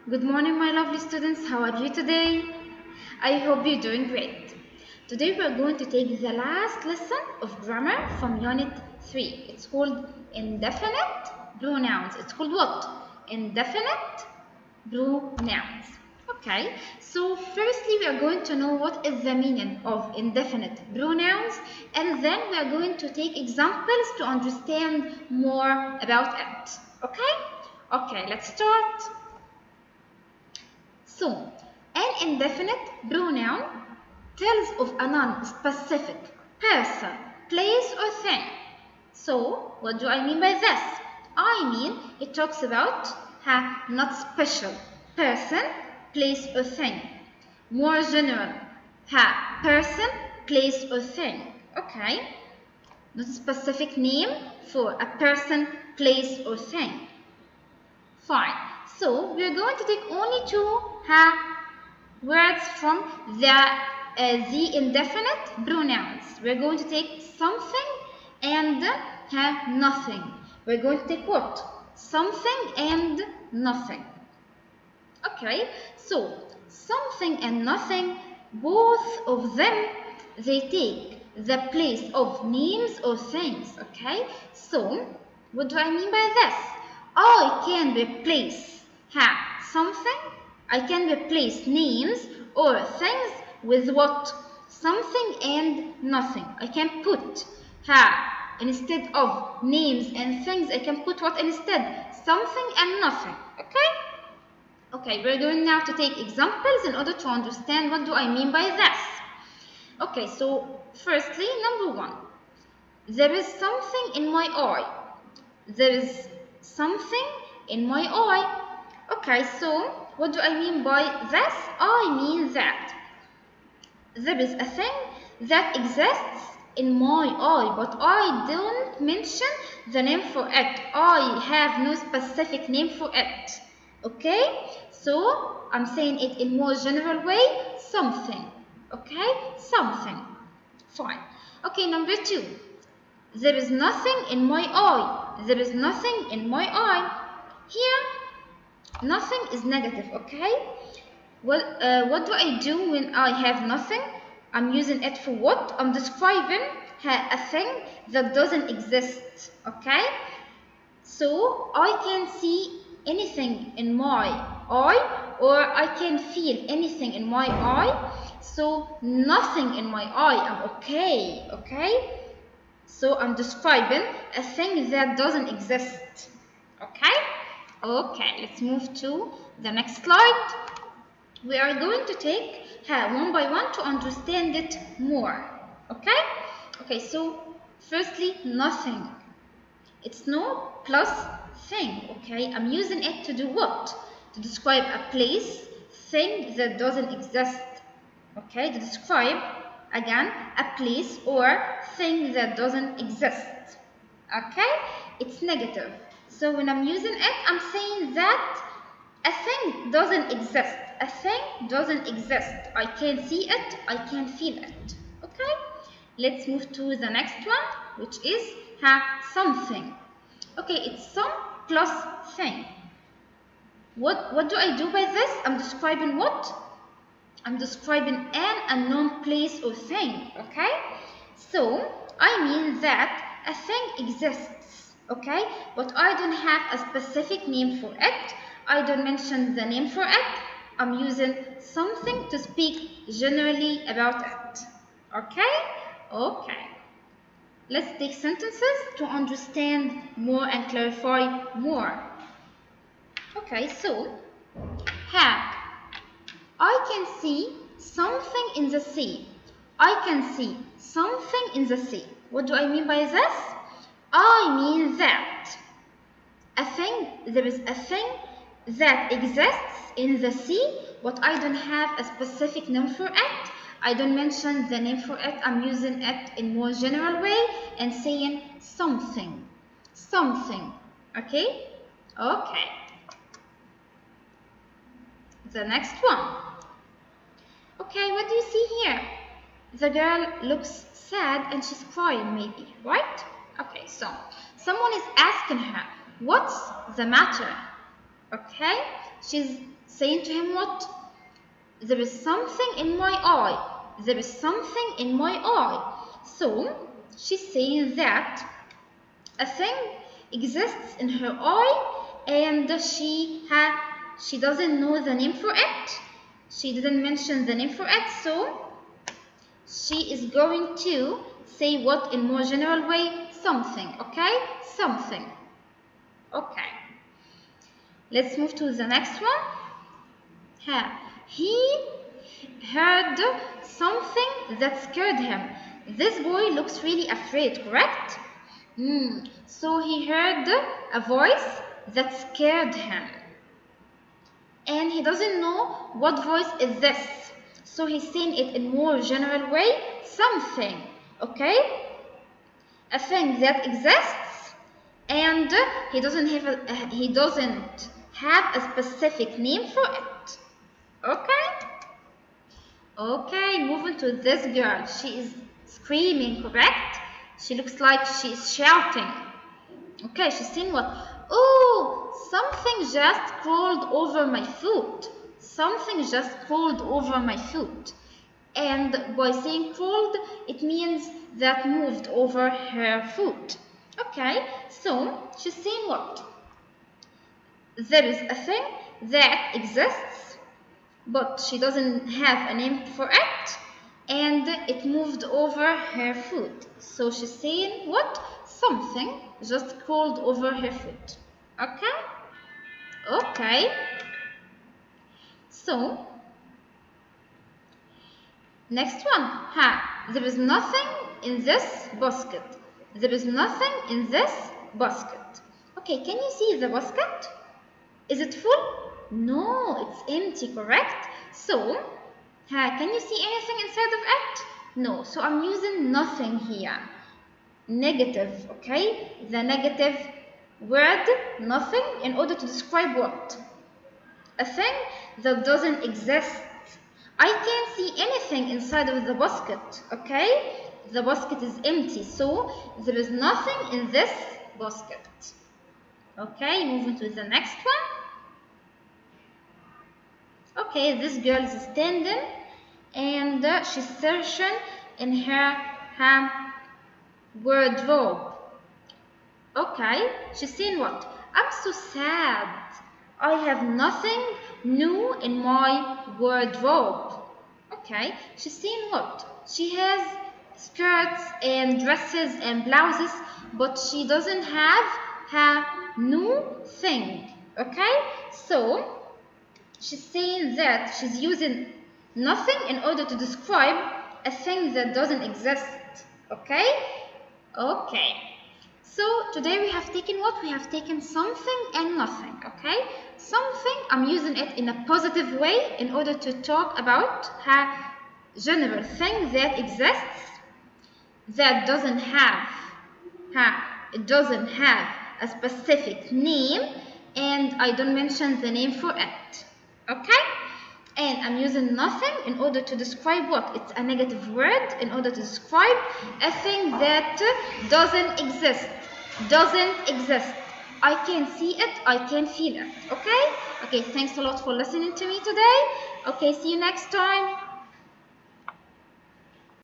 Good morning, my lovely students. How are you today? I hope you're doing great. Today we're going to take the last lesson of grammar from unit 3. It's called indefinite pronouns. It's called what? Indefinite pronouns. Okay, so firstly we are going to know what is the meaning of indefinite pronouns, and then we are going to take examples to understand more about it. Okay, let's start. So, an indefinite pronoun tells of a non-specific person, place, or thing. So, what do I mean by this? I mean, it talks about a not special person, place, or thing. More general, a person, place, or thing. Okay? Not a specific name for a person, place, or thing. Fine. So we're going to take only two words from the indefinite pronouns. We're going to take something and nothing. We're going to take what? Something and nothing. Okay. So something and nothing, both of them, they take the place of names or things. Okay. So what do I mean by this? I can replace something. I can replace names or things with what? Something and nothing. I can put instead of names and things. I can put what instead? Something and nothing. Okay? Okay, we're going now to take examples in order to understand what do I mean by this. Okay, so firstly, number one, there is something in my eye. There is something in my eye. Okay, so what do I mean by this? I mean that there is a thing that exists in my eye, but I don't mention the name for it. I have no specific name for it. Okay, so I'm saying it in more general way, something. Okay, something. Fine. Okay, number two. There is nothing in my eye. There is nothing in my eye. Here, nothing is negative, okay? What do I do when I have nothing? I'm using it for what? I'm describing a thing that doesn't exist, okay? So I can see anything in my eye, or I can feel anything in my eye. So nothing in my eye, I'm okay, okay? So I'm describing a thing that doesn't exist. Okay? Okay, let's move to the next slide. We are going to take one by one to understand it more. Okay? Okay, so firstly, nothing. It's no plus thing. Okay? I'm using it to do what? To describe a place, thing that doesn't exist. Okay? To describe again a place or thing that doesn't exist. Okay, it's negative, so when I'm using it, I'm saying that a thing doesn't exist. A thing doesn't exist. I can see it, I can feel it. Okay, let's move to the next one, which is something. Okay, it's some plus thing. What do I do by this? I'm describing what? I'm describing an unknown place or thing, okay? So, I mean that a thing exists, okay? But I don't have a specific name for it. I don't mention the name for it. I'm using something to speak generally about it, okay? Okay. Let's take sentences to understand more and clarify more. Okay, so, have. I can see something in the sea. I can see something in the sea. What do I mean by this? I mean that there is a thing that exists in the sea, but I don't have a specific name for it. I don't mention the name for it. I'm using it in more general way and saying something. Something. Okay? Okay. The next one. Okay, what do you see here? The girl looks sad and she's crying maybe, right? Okay, so someone is asking her, what's the matter? Okay, she's saying to him what? There is something in my eye. There is something in my eye. So she's saying that a thing exists in her eye and she doesn't know the name for it. She didn't mention the name for it, so she is going to say what in more general way? Something, okay? Something. Okay. Let's move to the next one. He heard something that scared him. This boy looks really afraid, correct? So he heard a voice that scared him. And he doesn't know what voice is this. So he's saying it in more general way. Something, okay? A thing that exists and he doesn't have a specific name for it. Okay? Okay, moving to this girl. She is screaming, correct? She looks like she is shouting. Okay, she's saying what? Oh, something just crawled over my foot. Something just crawled over my foot. And by saying crawled, it means that moved over her foot. Okay, so she's saying what? There is a thing that exists, but she doesn't have a name for it, and it moved over her foot. So she's saying what? Something just crawled over her foot. Okay? Okay. So, next one. There is nothing in this basket. There is nothing in this basket. Okay, can you see the basket? Is it full? No, it's empty, correct? So, can you see anything inside of it? No, so I'm using nothing here. Negative, okay? The negative word, nothing, in order to describe what? A thing that doesn't exist. I can't see anything inside of the basket, okay? The basket is empty, so there is nothing in this basket. Okay, moving to the next one. Okay, this girl is standing and she's searching in her wardrobe. Okay, she's saying what? I'm so sad. I have nothing new in my wardrobe. Okay, she's saying what? She has skirts and dresses and blouses, but she doesn't have her new thing. Okay, so she's saying that she's using nothing in order to describe a thing that doesn't exist. Okay? Okay. So today we have taken what? We have taken something and nothing. Okay? Something, I'm using it in a positive way in order to talk about a general thing that exists that doesn't have a specific name, and I don't mention the name for it. Okay? And I'm using nothing in order to describe what? It's a negative word in order to describe a thing that doesn't exist. Doesn't exist. I can see it, I can feel it. Okay? Okay, thanks a lot for listening to me today. Okay, see you next time.